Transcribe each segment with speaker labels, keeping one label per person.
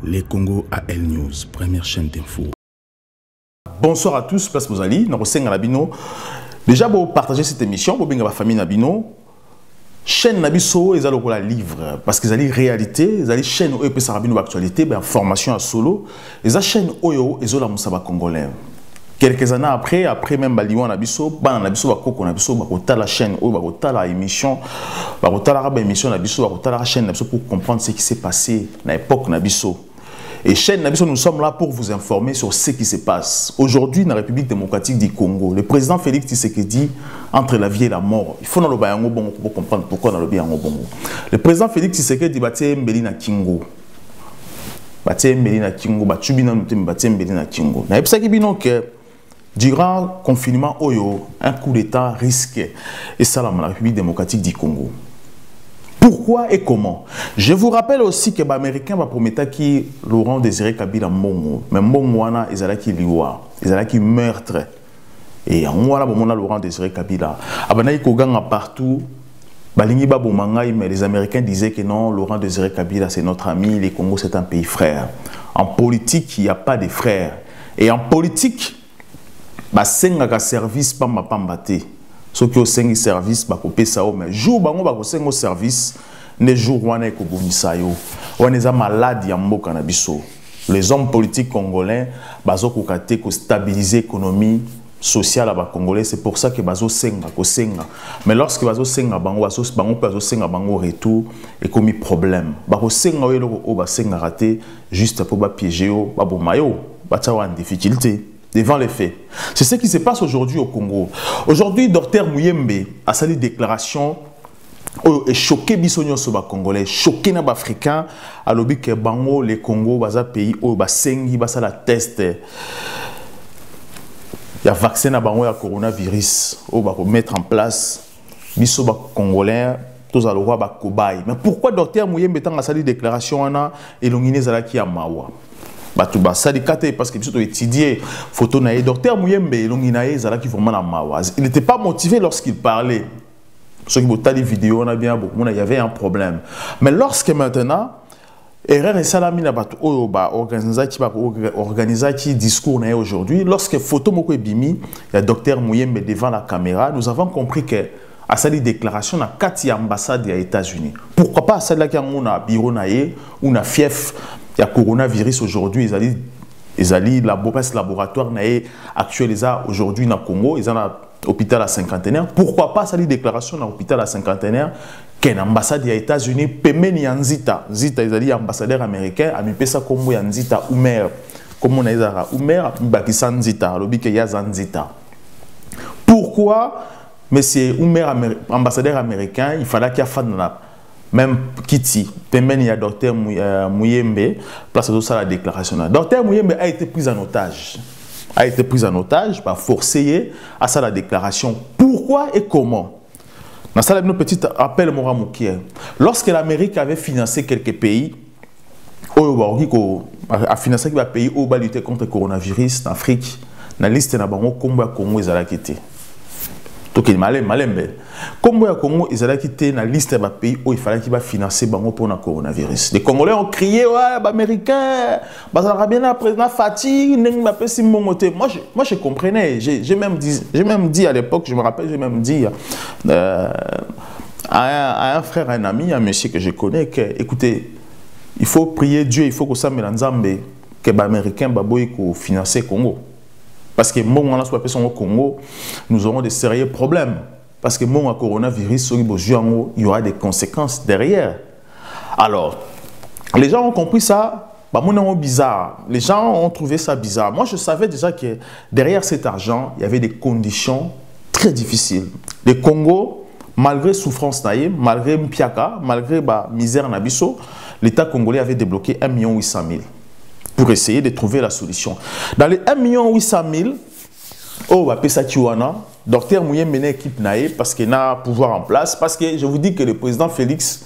Speaker 1: Les Congo AL News, première chaîne d'info.
Speaker 2: Bonsoir à tous, place Mozali, Naroseng Alabino. Déjà, pour partager cette émission, pour bien la famille Nabino, chaîne Nabiso, ils ont la livre, parce qu'ils ont la réalité, ils ont la chaîne où ils peuvent savoir l'actualité, information à solo, ils ont la chaîne où ils ont la moussaba congolais. Quelques années après même Baliwan Nabiso, Nabiso Bakoko Nabiso, Bakota la chaîne, Bakota la émission, Bakota la émission Nabiso, Bakota la chaîne Nabiso pour comprendre ce qui s'est passé à l'époque Nabiso. Et chaîne Nabiso, nous sommes là pour vous informer sur ce qui se passe. Aujourd'hui, dans la République démocratique du Congo, le président Félix Tshisekedi, entre la vie et la mort, il faut dans le bayango bongo pour comprendre pourquoi dans le bayango bongo. Le président Félix Tshisekedi bâtit Mbelina Kingo. Bâtit Mbelina Kingo, Batubina Nutem, bâtit Mbelina Kingo. Na epsa ki bino que durant le confinement, un coup d'État risque et ça dans la République démocratique du Congo. Pourquoi et comment? Je vous rappelle aussi que les Américains vont promettre que Laurent Désiré Kabila Mbongo, mais Mbongo ils allaient qui liwa, ils allaient qui meurtre. Et en voilà Laurent Désiré Kabila. Abanaï Koganga partout, balingi ba bomangai, mais les Américains disaient que non, Laurent Désiré Kabila c'est notre ami, les Congo c'est un pays frère. En politique, il n'y a pas de frères. Et en politique, basenga service pamba pambate. Ceux qui ont un service, mais jour où ils ont un service, les jours où ils ont un malade, les hommes politiques congolais, ils ont stabiliser l'économie sociale à Congolais. C'est pour ça que ils ont mais lorsque ils ont retour, et comme problème. Ils ont raté juste pour piéger, ils ont en difficulté. Devant les faits. C'est ce qui se passe aujourd'hui au Congo. Aujourd'hui, Dr Muyembe a sali déclaration et choqué Bissonio Soba Congolais, choqué les Africains, à l'objet que Bango, les Congo, baza pays, où basengi, basa la test. Il y a vaccin à Bango, il y a coronavirus, où va mettre en place, Bissoba Congolais, tous à l'oua ba cobaye. Mais pourquoi Dr Muyembe a sali déclaration et l'ongine zalaki à Mawa? Parce que je étudié photo naïe docteur Muyembe il n'était pas motivé lorsqu'il parlait. Ceux qui ont vu les vidéos, on a bien beaucoup, il y avait un problème. Mais lorsque maintenant, erreur et salami n'a pas organisé discours aujourd'hui, lorsque photo moko bimi, il y a docteur Muyembe devant la caméra, nous avons compris que à cette déclaration na kati ambassade des États-Unis. Pourquoi pas celle-là qui a un bureau naïe ou na fief. Il y a coronavirus aujourd'hui, ils allaient laboratoire actualisé aujourd'hui dans le Congo, ils ont un hôpital à cinquantenaire. Pourquoi pas cette déclaration dans l'hôpital à cinquantenaire qu'une ambassade des États-Unis permet Nzita, Nzita ils allaient ambassadeur américain, a mis ça comme Nzita Oumer, comme on a dit Oumer, Bakissa Nzita, le bique ya Nzita. Pourquoi monsieur Oumer ambassadeur américain, il fallait qu'il y ait même Kitty, il y a docteur Muyembe, place de ça la déclaration. Docteur Muyembe a été pris en otage. A été pris en otage, forcé à ça la déclaration. Pourquoi et comment? Dans ça, un petit appel Moramoukier. Lorsque l'Amérique avait financé quelques pays, a financé quelques pays où on lutter contre le coronavirus en Afrique, dans la liste de Congo, ils allaient quitter. Donc, il m'a comme au Congo, ils allaient quitter la liste des pays où il fallait qu'ils financer pour le coronavirus. Les Congolais ont crié, ouais, les Américains, les Arabiens, président fatigue, moi je comprenais. J'ai même dit à l'époque, je me rappelle, j'ai même dit à un frère, à un ami, à un monsieur que je connais, que, écoutez, il faut prier Dieu, il faut que ça me l'ensemble, que les Américains puissent financer le Congo. Parce que au Congo, nous aurons des sérieux problèmes. Parce que mon coronavirus, il y aura des conséquences derrière. Alors, les gens ont compris ça, bizarre. Les gens ont trouvé ça bizarre. Moi, je savais déjà que derrière cet argent, il y avait des conditions très difficiles. Le Congo, malgré souffrance, malgré Mpiaka, malgré misère Nabiso, l'État congolais avait débloqué 1 800 000. Pour essayer de trouver la solution. Dans les 1 800 000, Dr Muyembe mène équipe parce qu'il a pouvoir en place. Parce que je vous dis que le président Félix,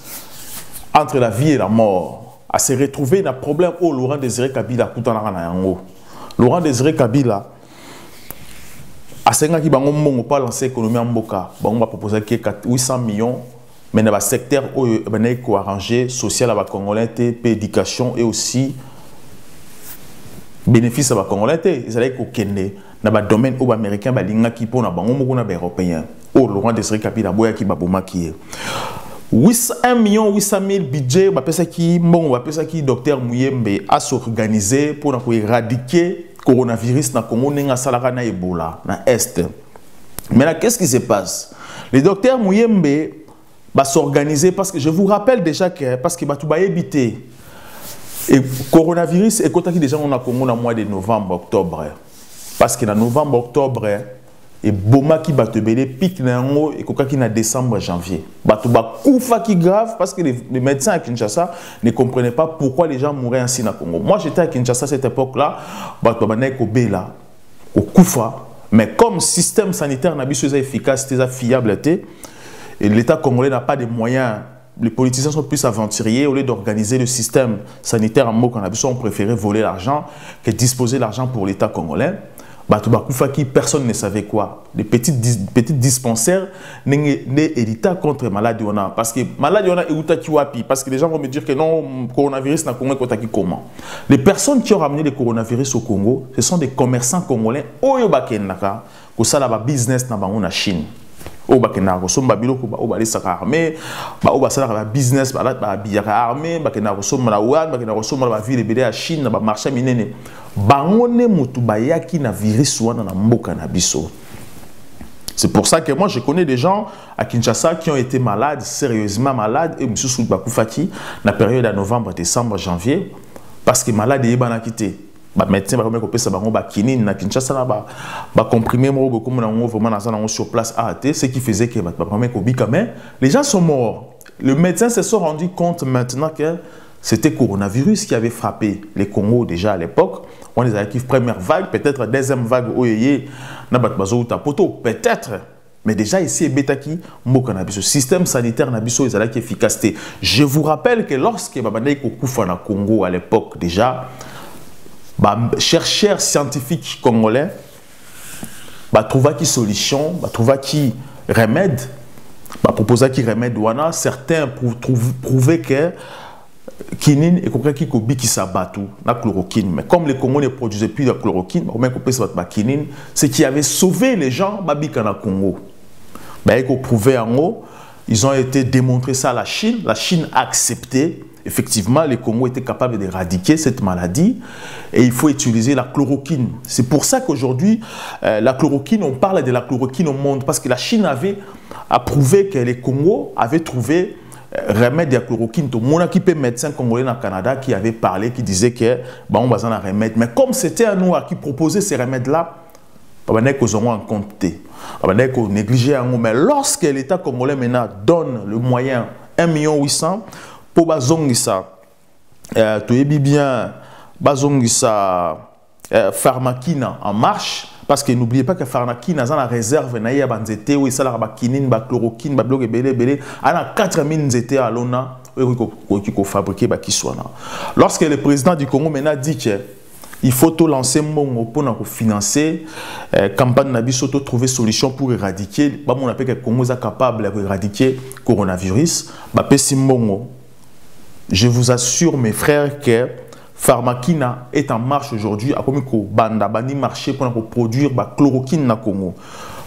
Speaker 2: entre la vie et la mort, a se retrouvé dans un problème où Laurent Désiré Kabila Laurent Désiré Kabila a 5 ans qui pas lancé l'économie en Boka. On va proposer 800 millions. Mais dans le secteur où il faut arranger social à Congolais, éducation et aussi bénéfice à ba Congolais, ils allaient kokende dans le domaine américain, balinga qui pour na bango moko na européen. Oh, Laurent Désiré Kabila boya ki baboma ki 1 million 800 000 budget, docteur Mouyembe a s'organiser pour éradiquer le coronavirus dans le Congo, na Ebola, na Est. Mais là, qu'est-ce qui se passe? Le docteur Mouyembe va s'organiser parce que je vous rappelle déjà que parce qu'il va éviter le coronavirus et quand déjà on a Congo dans le mois de novembre, octobre. Parce que dans novembre, octobre, et boma qui bat te belé pique nango et koka qui na décembre janvier bato ba koufa qui grave parce que les médecins à Kinshasa ne comprenaient pas pourquoi les gens mouraient ainsi na Congo. Moi j'étais à Kinshasa à cette époque-là, bato ba ko bela ko koufa, mais comme système sanitaire na biso efficace, fiable et l'État congolais n'a pas de moyens. Les politiciens sont plus aventuriers. Au lieu d'organiser le système sanitaire en mot qu'on a besoin, on préférait voler l'argent que disposer l'argent pour l'État congolais. Personne ne savait quoi. Les petits dispensaires n'héritent contre maladie. Parce que maladie est parce que les gens vont me dire que non, le coronavirus n'a pas comment. Les personnes qui ont ramené le coronavirus au Congo, ce sont des commerçants congolais. Qui ont business en Chine. Au bakena kosomba biloko ba obalesaka armée ba obasalaka business ba biyaka armée bakena kosomba la ouad bakena kosomba ba ville belé à Chine ba marché minene bangone mutu bayaki na virus wana na mboka na biso. C'est pour ça que moi je connais des gens à Kinshasa qui ont été malades, sérieusement malades et monsieur Soud Bakufaki na période de novembre, décembre, janvier parce que malade est bana quitté. Les médecins na Kinshasa ba comprimé vraiment sur place ce qui faisait que les gens sont morts. Les médecins se sont rendus compte maintenant que c'était le coronavirus qui avait frappé les Congo déjà à l'époque. On les a acquis première vague, peut-être deuxième vague peut-être. Mais déjà ici, le système sanitaire est efficace. Je vous rappelle que lorsque Babandai Kokufa na Congo à l'époque déjà, chercheurs scientifiques congolais trouvaient qui solution, trouvaient qui remède, proposaient qui remède ouana. Certains prouvaient que quinine et coca qui kobi qui s'abattu la chloroquine. Mais comme les Congolais ne produisaient plus de chloroquine, ce qui avait sauvé les gens babika na Congo. Ils ont été démontrés ça à la Chine. La Chine a accepté. Effectivement, les Congo étaient capables d'éradiquer cette maladie et il faut utiliser la chloroquine. C'est pour ça qu'aujourd'hui, la chloroquine, on parle de la chloroquine au monde parce que la Chine avait approuvé que les Congo avaient trouvé remède de la chloroquine. Tout le monde qui peut médecin congolais dans le Canada qui avait parlé, qui disait que on va besoin d'un remède. Mais comme c'était à nous qui proposait ces remèdes-là, on va en compter. On va négliger. Mais lorsque l'État congolais maintenant donne le moyen 1 800 000 pour bazongisa tu es bien bazongisa pharmakina en marche parce que n'oubliez pas que pharmakina dans la réserve na ya banzete ou ça la bakinine ba chloroquine ba bloc belé ana 4000 nzete à lona qui ko fabriquer ba kiswana. Lorsque le président du Congo maintenant dit que il faut tout lancer mongo pour financer campagne na biso to trouver solution pour éradiquer ba mon appelle que Congo est capable d'éradiquer coronavirus ba pesi mongo. Je vous assure, mes frères, que Pharmakina est en marche aujourd'hui. À comme banda bani marché pour produire la chloroquine na Congo.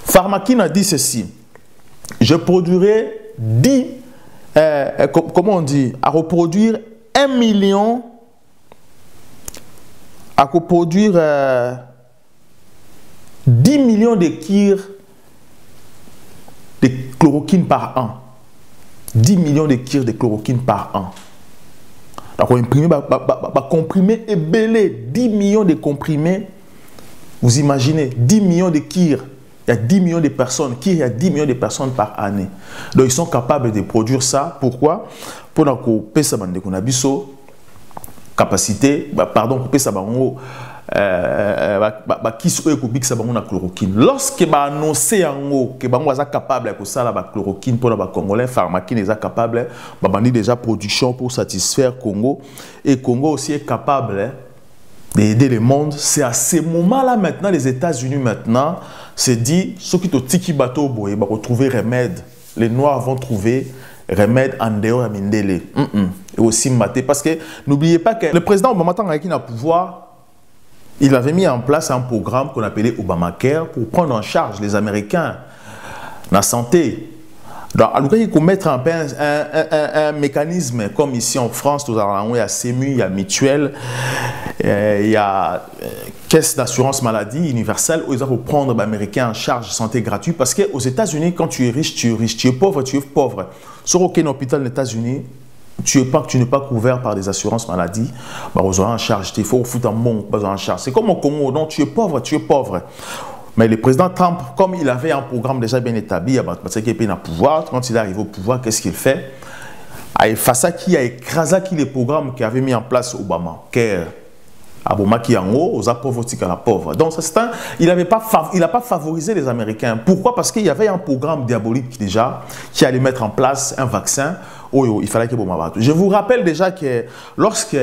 Speaker 2: Pharmakina dit ceci: je produirai 10, comment on dit, à reproduire 1 million, à reproduire 10 millions de kirs de chloroquine par an. 10 millions de kirs de chloroquine par an. Comprimé et belé, 10 millions de comprimés. Vous imaginez, 10 millions de kirs, il y a 10 millions de personnes, il y a 10 millions de personnes par année. Donc ils sont capables de produire ça. Pourquoi? Pour couper sa bande de capacité, pardon, couper sa bande chloroquine. Lorsque ba annoncé que bango est capable de faire la chloroquine pour les Congolais, Pharmakine est capable, bandi déjà production pour satisfaire Congo et Congo aussi est capable d'aider le monde. C'est à ce moment-là maintenant les États-Unis maintenant se dit ceux qui te tiki bateau boy va retrouver remède. Les Noirs vont trouver remède en dehors de Mindele. Et aussi maté parce que n'oubliez pas que le président Obama qui a pouvoir il avait mis en place un programme qu'on appelait Obamacare pour prendre en charge les Américains, la santé. Donc, il faut mettre en place un mécanisme comme ici en France, il y a CEMU, il y a Mutuelle, il y a Caisse d'assurance maladie universelle où ils vont prendre les Américains en charge de santé gratuite. Parce qu'aux États-Unis, quand tu es riche, tu es riche. Tu es pauvre, tu es pauvre. Sur aucun hôpital aux États-Unis, tu n'es pas couvert par des assurances maladie. Bah, ils ont en charge. Il faut foutre un monde en charge. C'est comme au Congo. Non, tu es pauvre, tu es pauvre. Mais le président Trump, comme il avait un programme déjà bien établi, parce qu'il est au pouvoir, quand il est arrivé au pouvoir, qu'est-ce qu'il fait? Face à qui a écrasé les programmes qui avait mis en place Obama, Obama qui en haut, aux pauvres à la pauvre. Donc, il n'a pas favorisé les Américains. Pourquoi? Parce qu'il y avait un programme diabolique déjà qui allait mettre en place un vaccin. Il fallait que Obama. Je vous rappelle déjà que lorsque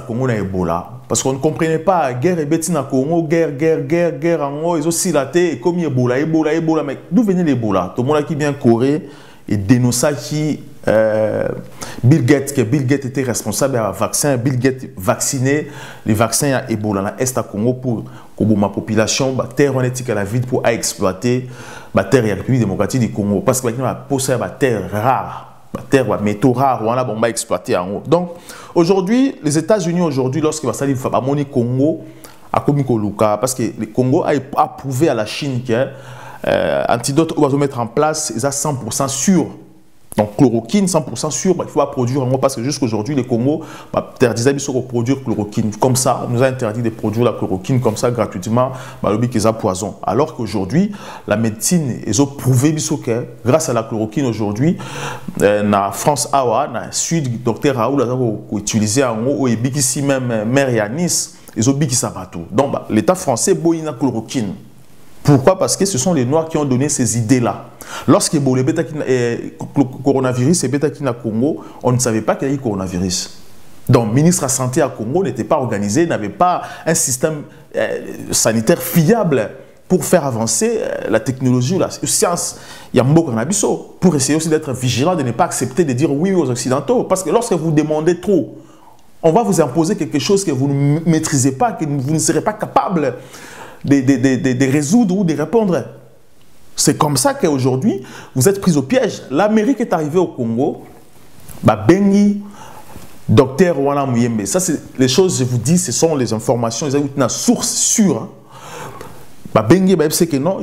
Speaker 2: Congo na Ebola parce qu'on ne comprenait pas guerre et bêtise na Congo guerre en haut ils ont silaté comme Ebola mais d'où venait l'Ebola tout le monde qui vient Corée et dénonça qui Bill Gates était responsable d'un vaccin Bill Gates vacciné les vaccins à Ebola na Est à Congo pour que ma population terre on est la ville pour exploiter la terre et la République démocratique du Congo parce que la possède la terre rare terre métaux rares, on a exploité en haut. Donc, aujourd'hui, les États-Unis, lorsqu'il va salir le Congo, à Komikoluka, parce que le Congo a prouvé à la Chine que l'antidote va se mettre en place, ils ont 100% sûr. Donc, chloroquine, 100% sûr, il faut produire en haut, parce que jusqu'aujourd'hui, le Congo interdisait de produire chloroquine. Comme ça, on nous a interdit de produire la chloroquine comme ça gratuitement, qu'ils ont poison. Alors qu'aujourd'hui, la médecine, ils ont prouvé que grâce à la chloroquine aujourd'hui, na France Awa, na Sud, docteur Raoul a utilisé en haut, et ici même maire et à Nice, ils ont dit ça partout. Donc, l'État français, boit la chloroquine. Pourquoi? Parce que ce sont les Noirs qui ont donné ces idées-là. Lorsque le coronavirus est bêta na Congo, on ne savait pas qu'il y avait coronavirus. Donc, le ministre de la Santé à Congo n'était pas organisé, n'avait pas un système sanitaire fiable pour faire avancer la technologie ou la science. Il y a beaucoup de pour essayer aussi d'être vigilant, de ne pas accepter de dire oui aux Occidentaux. Parce que lorsque vous demandez trop, on va vous imposer quelque chose que vous ne maîtrisez pas, que vous ne serez pas capable de résoudre ou de répondre. C'est comme ça qu'aujourd'hui, vous êtes pris au piège. L'Amérique est arrivée au Congo, Bengi, docteur Wana Muyembe. Ça, c'est les choses, je vous dis, ce sont les informations, ils ont une source sûre. Bengi, c'est que non,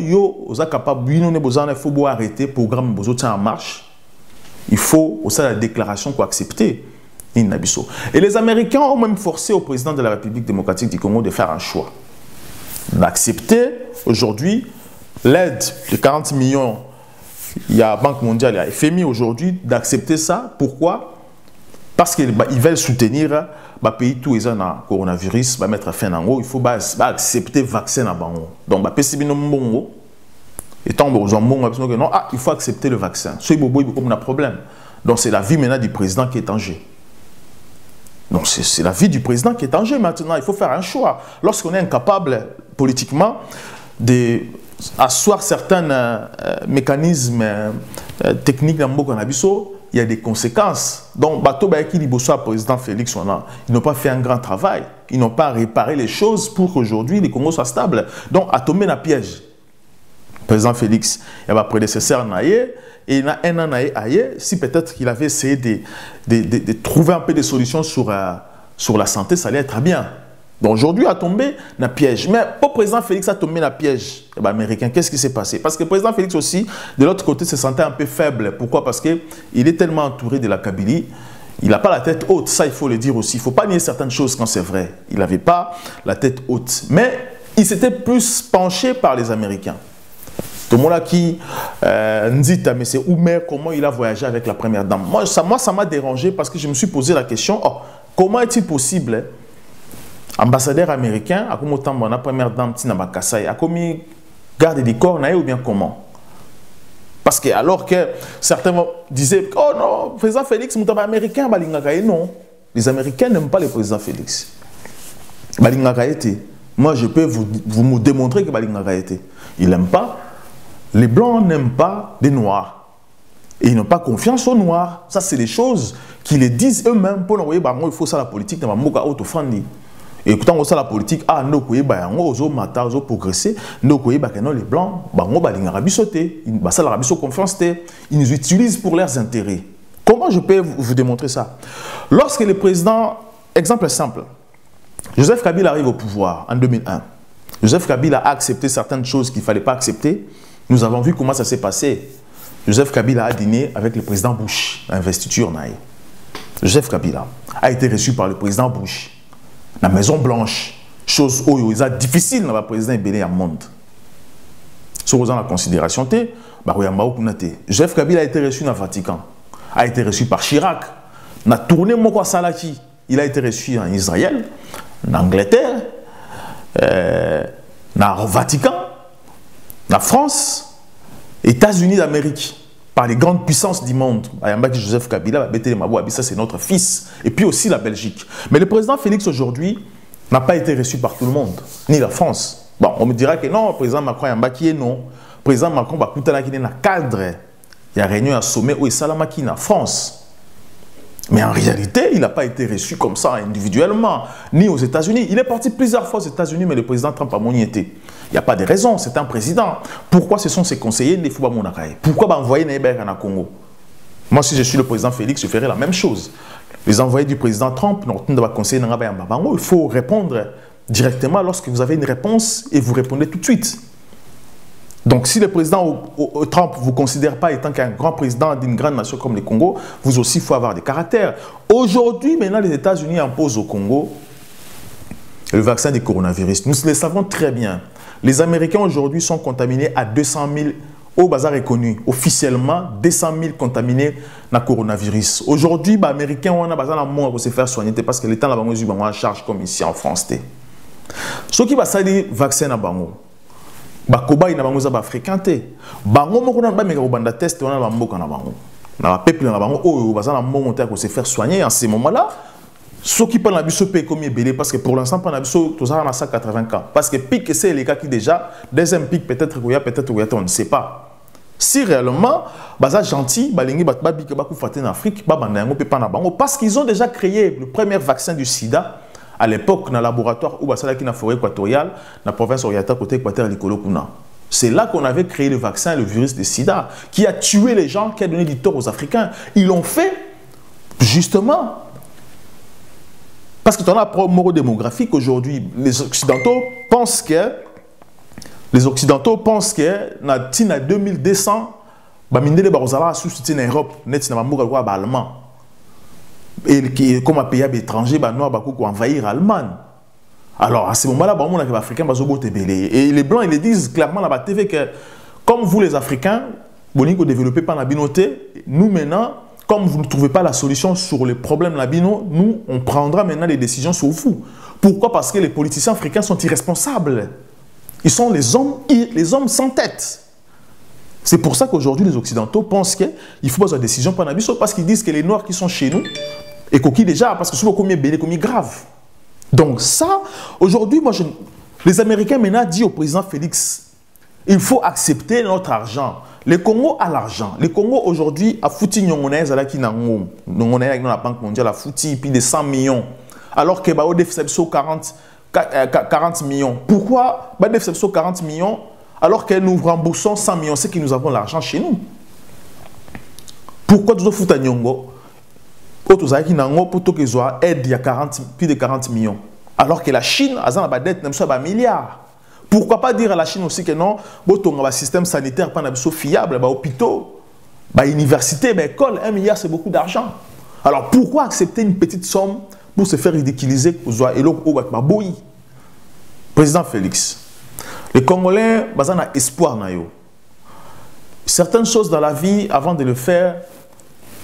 Speaker 2: vous êtes capable, il faut arrêter le programme en marche. Il faut aussi la déclaration pour accepter. Et les Américains ont même forcé au président de la République démocratique du Congo de faire un choix. D'accepter aujourd'hui l'aide de 40 millions, il y a la Banque mondiale, il y a FMI aujourd'hui, d'accepter ça. Pourquoi? Parce qu'ils veulent soutenir le pays tout les ans dans le coronavirus, mettre fin en haut, il faut accepter le vaccin en haut. Donc, il faut accepter le vaccin. Il y a un problème. Donc, c'est la vie maintenant du président qui est en jeu. Donc, c'est la vie du président qui est en jeu maintenant. Il faut faire un choix. Lorsqu'on est incapable politiquement d'asseoir certains mécanismes techniques dans le Bokanabissou, il y a des conséquences. Donc, le président Félix, ils n'ont pas fait un grand travail. Ils n'ont pas réparé les choses pour qu'aujourd'hui, les Congo soient stables. Donc, à tomber dans le piège. Le président Félix, il y a un prédécesseur naïe. Et il y a un an si peut-être qu'il avait essayé de trouver un peu de solutions sur la santé, ça allait être bien. Donc aujourd'hui, il a tombé dans le piège. Mais pour le président Félix a tombé dans le piège américain. Qu'est-ce qui s'est passé? Parce que le président Félix aussi, de l'autre côté, se sentait un peu faible. Pourquoi? Parce qu'il est tellement entouré de la Kabylie. Il n'a pas la tête haute, ça il faut le dire aussi. Il ne faut pas nier certaines choses quand c'est vrai. Il n'avait pas la tête haute. Mais il s'était plus penché par les Américains. Tout le monde là qui dit, mais c'est Oumer, comment il a voyagé avec la première dame. Moi, ça m'a dérangé parce que je me suis posé la question, comment est-il possible, ambassadeur américain, à comment temps la première dame Tina Bakasai, à comment garde des corps ou bien comment? Parce que alors que certains disaient, oh non, le président Félix, c'est américain, non. Les Américains n'aiment pas le président Félix. Moi, je peux vous me démontrer que il n'aime pas. Les Blancs n'aiment pas les Noirs. Et ils n'ont pas confiance aux Noirs. Ça, c'est des choses qu'ils les disent eux-mêmes. Pour envoyer, il faut ça la politique. Et quand on sait la politique, nous avons progressé, nous avons les Blancs, ils nous utilisent pour leurs intérêts. Comment je peux vous démontrer ça? Lorsque le président, exemple simple, Joseph Kabila arrive au pouvoir en 2001. Joseph Kabila a accepté certaines choses qu'il ne fallait pas accepter. Nous avons vu comment ça s'est passé. Joseph Kabila a dîné avec le président Bush, l'investiture. Joseph Kabila a été reçu par le président Bush, la Maison Blanche, chose difficile dans le président Ebélé à monde. Si vous avez la considération, Joseph Kabila a été reçu dans le Vatican, a été reçu par Chirac, na tourné Moko Salaki, il a été reçu en Israël, en Angleterre, dans le Vatican, la France, États-Unis d'Amérique, par les grandes puissances du monde. Joseph Kabila, ça c'est notre fils. Et puis aussi la Belgique. Mais le président Félix aujourd'hui n'a pas été reçu par tout le monde, ni la France. Bon, on me dira que non, le président Macron est non. Le président Macron va dans le cadre. Il y a réunion à sommet où il est en France. Mais en réalité, il n'a pas été reçu comme ça individuellement, ni aux États-Unis. Il est parti plusieurs fois aux États-Unis, mais le président Trump a monité. Il n'y a pas de raison, c'est un président. Pourquoi ce sont ses conseillers ne font pas mon arrêt? Pourquoi envoyer Neber en Congo? Moi, si je suis le président Félix, je ferai la même chose. Les envoyés du président Trump, il faut répondre directement lorsque vous avez une réponse et vous répondez tout de suite. Donc, si le président Trump ne vous considère pas étant qu'un grand président d'une grande nation comme le Congo, vous aussi, il faut avoir des caractères. Aujourd'hui, maintenant, les États-Unis imposent au Congo le vaccin du coronavirus. Nous le savons très bien. Les Américains aujourd'hui sont contaminés à 200 000, au bazar est connu, officiellement 200 000 contaminés dans le coronavirus. Aujourd'hui, les Américains ont besoin de se faire soigner parce que l'État n'a pas en charge comme ici en France. Ce qui va s'aider vaccin à Bango. Bakoba ina bango za ba fréquenter bango moko na ba meka banda test wana ba mboka na bango na ba peuple na bango oyo bazana monter ko se faire soigner en ce moment-là ceux qui parlent na biso pe comme belé parce que pour l'instant pas na biso tous ça na 180 cas parce que pic c'est les cas qui déjà deuxième pic peut-être on ne sait pas si réellement baza gentil balingi ba bika ba ku faté en Afrique ba banda yango pe pa na bango parce qu'ils ont déjà créé le premier vaccin du sida. À l'époque, dans le laboratoire où il y a une forêt équatoriale, dans la province orientale côté équateur, c'est là qu'on avait créé le vaccin, le virus de sida, qui a tué les gens, qui a donné du tort aux Africains. Ils l'ont fait justement parce que dans la promo démographique aujourd'hui, les Occidentaux pensent que na 2200, mindele barozala sous-soutien en Europe, net na mamuka allemand. Et comme un pays étranger, les Noirs vont envahir l'Allemagne. Alors, à ce moment-là, les Africains vont se battre. Et les Blancs, ils le disent clairement à la TV que, comme vous les Africains, vous ne développez pas la binoté, nous maintenant, comme vous ne trouvez pas la solution sur les problèmes de la bino, nous, on prendra maintenant les décisions sur vous. Pourquoi? Parce que les politiciens africains sont irresponsables. Ils sont les hommes sans tête. C'est pour ça qu'aujourd'hui, les Occidentaux pensent qu'il faut pas de décision par Nabiso parce qu'ils disent que les Noirs qui sont chez nous, et qui déjà, parce que souvent, combien belé, combien grave. Donc ça, aujourd'hui, les Américains maintenant disent au président Félix, il faut accepter notre argent. Le Congo a l'argent. Le Congo aujourd'hui a foutu Nyongonais à la Banque mondiale a foutu plus de 100 millions. Alors que au déficit 40 millions. Pourquoi au déficit 40 millions alors que nous remboursons 100 millions, c'est que nous avons l'argent chez nous? Pourquoi nous avons Nyongo? Pour qu'ils aient aide, il y a plus de 40 millions. Alors que la Chine a une dette de 1 milliard. Pourquoi pas dire à la Chine aussi que non, il y a un système sanitaire fiable, des hôpitaux, des universités, des écoles, 1 milliard c'est beaucoup d'argent. Alors pourquoi accepter une petite somme pour se faire ridiculiser Président Félix, les Congolais ont un espoir. Certaines choses dans la vie, avant de le faire,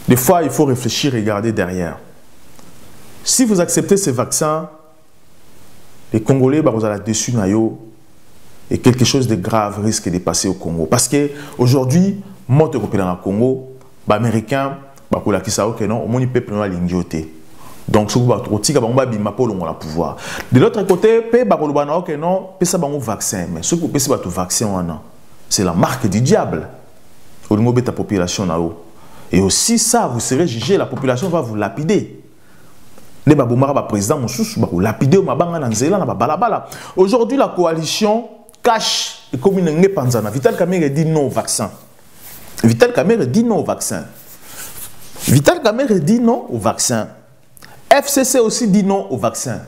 Speaker 2: des fois, il faut réfléchir et regarder derrière. Si vous acceptez ces vaccins, les Congolais, vous allez dessus et quelque chose de grave risque de passer au Congo. Parce qu'aujourd'hui, moi, je suis dans le Congo, les Américains, ils peuple l'ingioté. Donc, si vous avez un pouvoir. De l'autre côté, ils ont un vaccin. Mais ce que vous vaccin, c'est la marque du diable. Au niveau de la population. Et aussi ça, vous serez jugé, la population va vous lapider. Les babomara président Moussous, vous lapider au mabanga nanzela na balabala. Aujourd'hui, la coalition cache et comme une panzana. Vital Kamerhe dit non au vaccin. Vital Kamerhe dit non au vaccin. Vital Kamerhe dit non au vaccin. FCC aussi dit non au vaccin.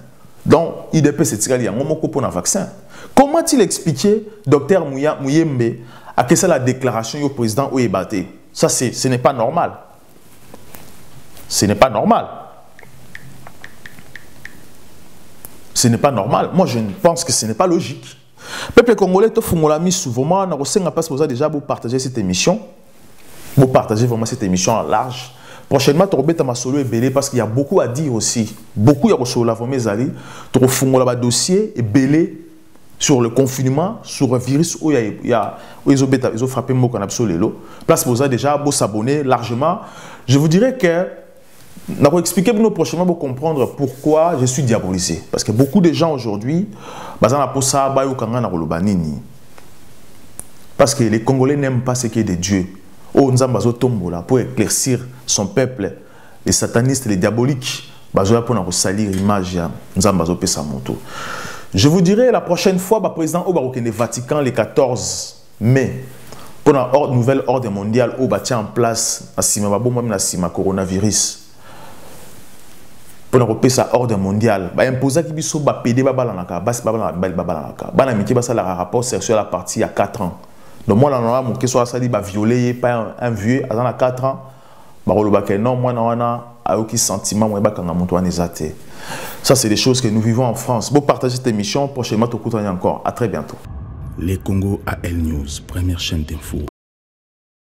Speaker 2: Donc, IDP c'est tiré en moko pour un vaccin. Comment il expliquer, docteur Mouyembe, à que c'est la déclaration du président Oyebate? Ça, ce n'est pas normal. Ce n'est pas normal. Ce n'est pas normal. Moi, je pense que ce n'est pas logique. Peuple congolais, tout le monde a mis souvent, on a déjà partager cette émission. Vous partagez vraiment cette émission en large. Prochainement, tu vas ma solo et belé parce qu'il y a beaucoup à dire aussi. Beaucoup il y a sur la famille Zali. Tu vas dossier et belé sur le confinement, sur le virus où ils ont frappé mon canapé sur les lots. Place pour ça déjà, vous s'abonner largement. Je vous dirais que nous allons expliquer prochainement pour comprendre pourquoi je suis diabolisé. Parce que beaucoup de gens aujourd'hui, parce que les Congolais n'aiment pas ce qui est de Dieu. Oh, nous avons tombola pour éclaircir son peuple, les satanistes, les diaboliques, pour salir l'image. Nous avons fait ça moto. Je vous dirai la prochaine fois, le président Obaroukene Vatican le 14 mai, pour la nouvelle ordre mondiale, où tient en place la coronavirus. Pour la sa ordre mondial, imposer qu'il soit pédé babalanaka, la rapport sexuel à partir il y a 4 ans. Donc moi là mon question ça dit violer pas un vieux à 4 ans, non moi a aucun sentiment moi ça c'est des choses que nous vivons en France. Bon partagez cette émission prochainement encore. À très bientôt.
Speaker 1: Les Congo AL News, première chaîne d'info.